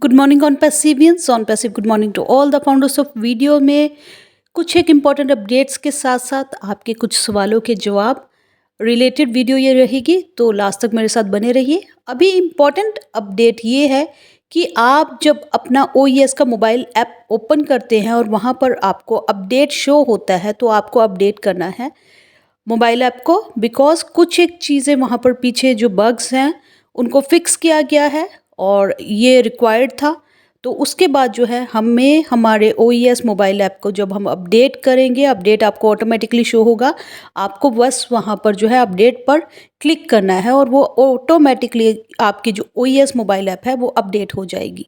Good morning on passivians on passive good morning to all the founders of video में कुछ एक important updates के साथ साथ आपके कुछ सवालों के जवाब रिलेटेड वीडियो ये रहेगी, तो लास्ट तक मेरे साथ बने रहिए। अभी इम्पॉर्टेंट अपडेट ये है कि आप जब अपना OES का मोबाइल ऐप ओपन करते हैं और वहाँ पर आपको अपडेट शो होता है, तो आपको अपडेट करना है मोबाइल ऐप को, बिकॉज़ कुछ एक चीज़ें वहाँ पर पीछे जो बग्स हैं उनको फिक्स किया गया है और ये रिक्वायर्ड था। तो उसके बाद जो है हमें हमारे OES मोबाइल ऐप को जब हम अपडेट करेंगे, अपडेट आपको ऑटोमेटिकली शो होगा। आपको बस वहाँ पर जो है अपडेट पर क्लिक करना है और वो ऑटोमेटिकली आपकी जो OES मोबाइल ऐप है वो अपडेट हो जाएगी।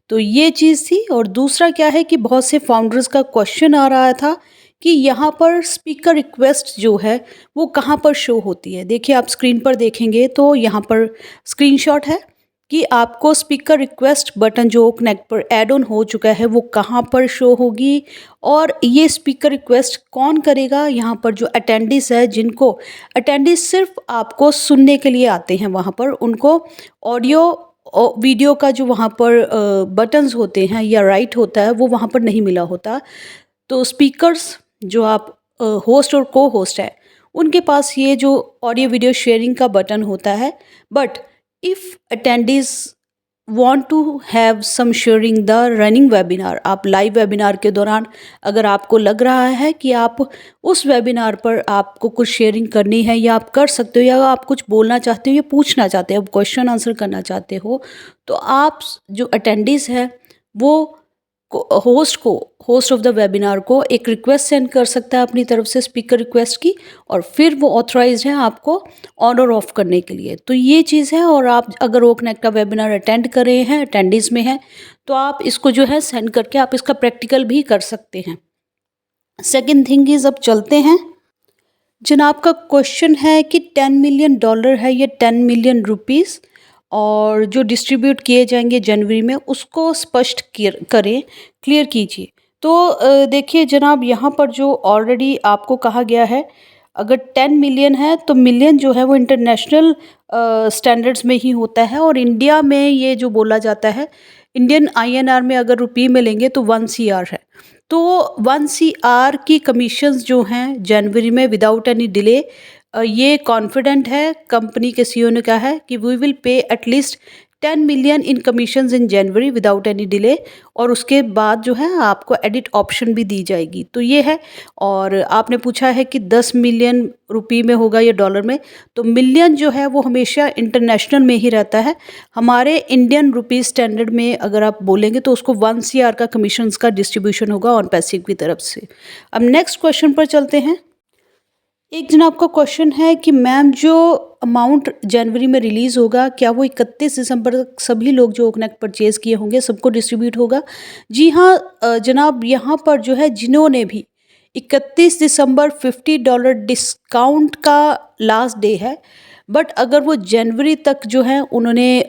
तो ये चीज़ थी। और दूसरा क्या है कि बहुत से फाउंडर्स का क्वेश्चन आ रहा था कि यहाँ पर स्पीकर रिक्वेस्ट जो है वो कहाँ पर शो होती है। देखिए, आप स्क्रीन पर देखेंगे तो यहाँ पर स्क्रीनशॉट है कि आपको स्पीकर रिक्वेस्ट बटन जो कनेक्ट पर ऐड ऑन हो चुका है वो कहाँ पर शो होगी और ये स्पीकर रिक्वेस्ट कौन करेगा। यहाँ पर जो अटेंडिस है, जिनको अटेंडिस सिर्फ आपको सुनने के लिए आते हैं, वहाँ पर उनको ऑडियो वीडियो का जो वहाँ पर बटन्स होते हैं या राइट होता है वो वहाँ पर नहीं मिला होता। तो स्पीकर्स जो आप होस्ट और को होस्ट है उनके पास ये जो ऑडियो वीडियो शेयरिंग का बटन होता है। But if attendees want to have some sharing the running webinar, आप लाइव वेबिनार के दौरान अगर आपको लग रहा है कि आप उस वेबिनार पर आपको कुछ शेयरिंग करनी है या आप कर सकते हो या आप कुछ बोलना चाहते हो या पूछना चाहते हो, क्वेश्चन आंसर करना चाहते हो, तो आप जो अटेंडीज है वो होस्ट ऑफ द वेबिनार को एक रिक्वेस्ट सेंड कर सकता है अपनी तरफ से, स्पीकर रिक्वेस्ट की, और फिर वो ऑथराइज्ड है आपको ऑन और ऑफ करने के लिए। तो ये चीज़ है। और आप अगर वो कनेक्ट का वेबिनार अटेंड कर रहे हैं, अटेंडेंस में हैं, तो आप इसको जो है सेंड करके आप इसका प्रैक्टिकल भी कर सकते हैं। सेकेंड थिंग इज़, अब चलते हैं। जनाब का क्वेश्चन है कि $10 मिलियन है ये, 10 मिलियन रुपीज़, और जो डिस्ट्रीब्यूट किए जाएंगे जनवरी में उसको स्पष्ट करें, क्लियर कीजिए। तो देखिए जनाब, यहाँ पर जो ऑलरेडी आपको कहा गया है, अगर 10 मिलियन है तो मिलियन जो है वो इंटरनेशनल स्टैंडर्ड्स में ही होता है, और इंडिया में ये जो बोला जाता है, इंडियन INR में अगर रुपये में लेंगे तो 1 CR है। तो 1 CR की कमीशंस जो हैं जनवरी में विदाउट एनी डिले, ये कॉन्फिडेंट है, कंपनी के CEO ने कहा है कि we will pay at least 10 million in commissions in January without any delay, और उसके बाद जो है आपको एडिट ऑप्शन भी दी जाएगी। तो ये है। और आपने पूछा है कि 10 मिलियन रुपये में होगा या डॉलर में, तो मिलियन जो है वो हमेशा इंटरनेशनल में ही रहता है। हमारे इंडियन रुपी स्टैंडर्ड में अगर आप बोलेंगे तो उसको 1 CR का कमीशंस का डिस्ट्रीब्यूशन होगा ऑन पैसिव की तरफ से। अब नेक्स्ट क्वेश्चन पर चलते हैं। एक जनाब का क्वेश्चन है कि मैम, जो अमाउंट जनवरी में रिलीज़ होगा, क्या वो 31 दिसंबर तक सभी लोग जो कनेक्ट परचेज़ किए होंगे सबको डिस्ट्रीब्यूट होगा? जी हाँ जनाब, यहाँ पर जो है जिन्होंने भी 31 दिसंबर $50 डिस्काउंट का लास्ट डे है, बट अगर वो जनवरी तक जो है उन्होंने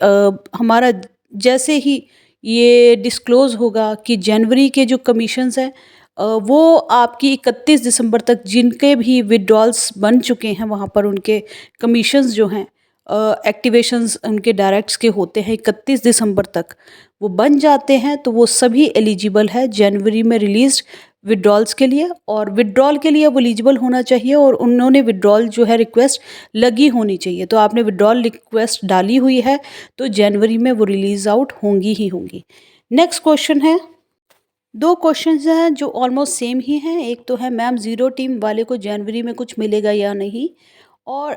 हमारा जैसे ही ये डिस्क्लोज़ होगा कि जनवरी के जो कमीशंस हैं वो आपकी 31 दिसंबर तक जिनके भी विड्रॉल्स बन चुके हैं, वहाँ पर उनके कमीशंस जो हैं, एक्टिवेशंस उनके डायरेक्ट्स के होते हैं 31 दिसंबर तक वो बन जाते हैं, तो वो सभी एलिजिबल है जनवरी में रिलीज्ड विड्रॉल्स के लिए। और विड्रॉल के लिए वो एलिजिबल होना चाहिए और उन्होंने विड्रॉल जो है रिक्वेस्ट लगी होनी चाहिए। तो आपने विड्रॉल रिक्वेस्ट डाली हुई है तो जनवरी में वो रिलीज़ आउट होंगी ही होंगी। नेक्स्ट क्वेश्चन है, दो क्वेश्चंस हैं जो ऑलमोस्ट सेम ही हैं। एक तो है मैम, ज़ीरो टीम वाले को जनवरी में कुछ मिलेगा या नहीं, और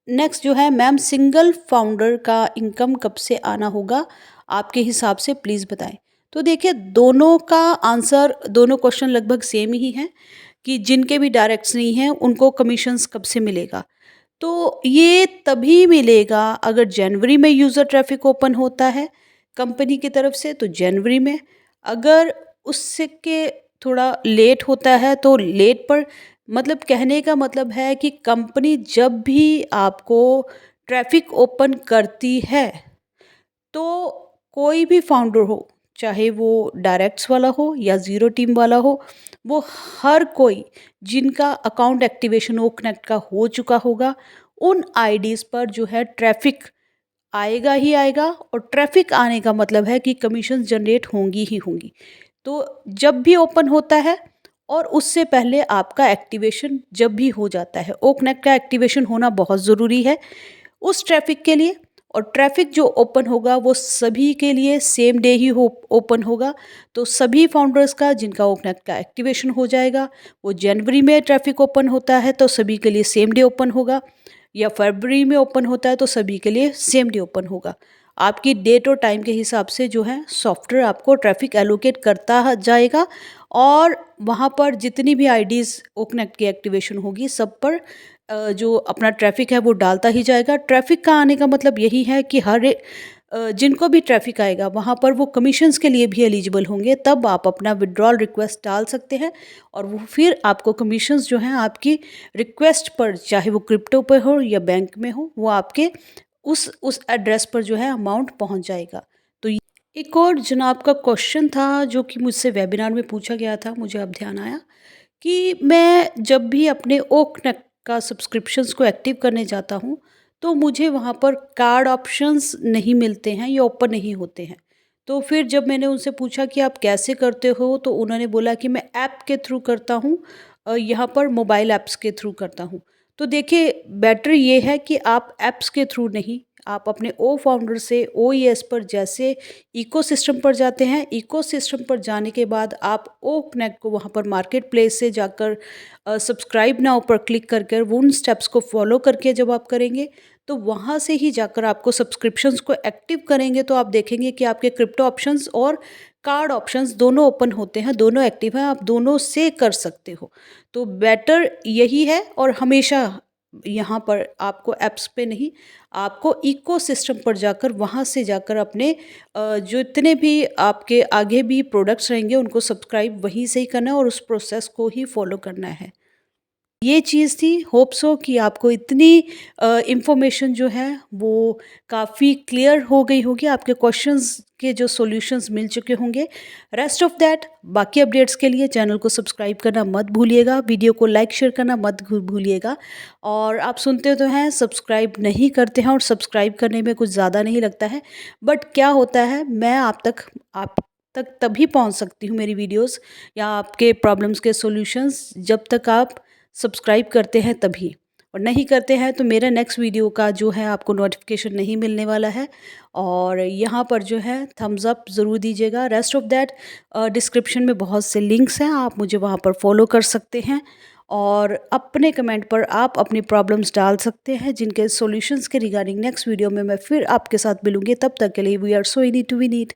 नेक्स्ट जो है मैम, सिंगल फाउंडर का इनकम कब से आना होगा आपके हिसाब से, प्लीज़ बताएं। तो देखिए, दोनों का आंसर, दोनों क्वेश्चन लगभग सेम ही हैं कि जिनके भी डायरेक्ट्स नहीं हैं उनको कमीशंस कब से मिलेगा। तो ये तभी मिलेगा अगर जनवरी में यूज़र ट्रैफिक ओपन होता है कंपनी की तरफ से, तो जनवरी में। अगर उसके थोड़ा लेट होता है तो लेट पर, मतलब कहने का मतलब है कि कंपनी जब भी आपको ट्रैफिक ओपन करती है तो कोई भी फाउंडर हो, चाहे वो डायरेक्ट्स वाला हो या ज़ीरो टीम वाला हो, वो हर कोई जिनका अकाउंट एक्टिवेशन वो कनेक्ट का हो चुका होगा, उन आईडीज़ पर जो है ट्रैफिक आएगा ही आएगा, और ट्रैफिक आने का मतलब है कि कमीशन जनरेट होंगी ही होंगी। तो जब भी ओपन होता है और उससे पहले आपका एक्टिवेशन जब भी हो जाता है, ओकनेक का एक्टिवेशन होना बहुत ज़रूरी है उस ट्रैफिक के लिए। और ट्रैफिक जो ओपन होगा वो सभी के लिए सेम डे ही हो ओपन होगा। तो सभी फाउंडर्स का जिनका ओकनेक का एक्टिवेशन हो जाएगा, वो जनवरी में ट्रैफिक ओपन होता है तो सभी के लिए सेम डे ओपन होगा, या फरवरी में ओपन होता है तो सभी के लिए सेम डे ओपन होगा। आपकी डेट और टाइम के हिसाब से जो है सॉफ्टवेयर आपको ट्रैफिक एलोकेट करता जाएगा, और वहाँ पर जितनी भी आईडीज़ ओकनेक्ट की एक्टिवेशन होगी सब पर जो अपना ट्रैफिक है वो डालता ही जाएगा। ट्रैफिक का आने का मतलब यही है कि जिनको भी ट्रैफिक आएगा वहाँ पर वो कमीशंस के लिए भी एलिजिबल होंगे, तब आप अपना विड्रॉल रिक्वेस्ट डाल सकते हैं, और वो फिर आपको कमीशंस जो हैं आपकी रिक्वेस्ट पर, चाहे वो क्रिप्टो पे हो या बैंक में हो, वो आपके उस एड्रेस पर जो है अमाउंट पहुँच जाएगा। तो एक और जनाब का क्वेश्चन था जो कि मुझसे वेबिनार में पूछा गया था, मुझे अब ध्यान आया कि मैं जब भी अपने ओकनेक का सब्सक्रिप्शंस को एक्टिव करने जाता हूँ, तो मुझे वहाँ पर कार्ड ऑप्शंस नहीं मिलते हैं या ओपन नहीं होते हैं। तो फिर जब मैंने उनसे पूछा कि आप कैसे करते हो, तो उन्होंने बोला कि मैं ऐप के थ्रू करता हूँ, यहाँ पर मोबाइल ऐप्स के थ्रू करता हूँ। तो देखिए, बेटर ये है कि आप ऐप्स के थ्रू नहीं, आप अपने ओ फाउंडर से ओईएस पर जैसे इकोसिस्टम पर जाते हैं, इकोसिस्टम पर जाने के बाद आप ओ कनेक्ट को वहाँ पर मार्केट प्लेस से जाकर सब्सक्राइब नाउ पर क्लिक कर कर वो उन स्टेप्स को फॉलो करके जब आप करेंगे, तो वहाँ से ही जाकर आपको सब्सक्रिप्शंस को एक्टिव करेंगे, तो आप देखेंगे कि आपके क्रिप्टो ऑप्शंस और कार्ड ऑप्शंस दोनों ओपन होते हैं, दोनों एक्टिव हैं, आप दोनों से कर सकते हो। तो बेटर यही है, और हमेशा यहाँ पर आपको ऐप्स पे नहीं, आपको इकोसिस्टम पर जाकर वहाँ से जाकर अपने जो इतने भी आपके आगे भी प्रोडक्ट्स रहेंगे उनको सब्सक्राइब वहीं से ही करना है और उस प्रोसेस को ही फॉलो करना है। ये चीज़ थी, होप सो कि आपको इतनी इन्फॉर्मेशन जो है वो काफ़ी क्लियर हो गई होगी, आपके क्वेश्चंस के जो सॉल्यूशंस मिल चुके होंगे। रेस्ट ऑफ दैट, बाकी अपडेट्स के लिए चैनल को सब्सक्राइब करना मत भूलिएगा, वीडियो को लाइक शेयर करना मत भूलिएगा। और आप सुनते तो हैं, सब्सक्राइब नहीं करते हैं, और सब्सक्राइब करने में कुछ ज़्यादा नहीं लगता है, बट क्या होता है, मैं आप तक तभी पहुंच सकती हूँ मेरी वीडियोस या आपके प्रॉब्लम्स के सॉल्यूशंस, जब तक आप सब्सक्राइब करते हैं तभी। और नहीं करते हैं तो मेरा नेक्स्ट वीडियो का जो है आपको नोटिफिकेशन नहीं मिलने वाला है। और यहाँ पर जो है थम्स अप ज़रूर दीजिएगा। रेस्ट ऑफ दैट, डिस्क्रिप्शन में बहुत से लिंक्स हैं, आप मुझे वहाँ पर फॉलो कर सकते हैं, और अपने कमेंट पर आप अपनी प्रॉब्लम्स डाल सकते हैं, जिनके सॉल्यूशंस के रिगार्डिंग नेक्स्ट वीडियो में मैं फिर आपके साथ मिलूँगी। तब तक के लिए we are so in to win it.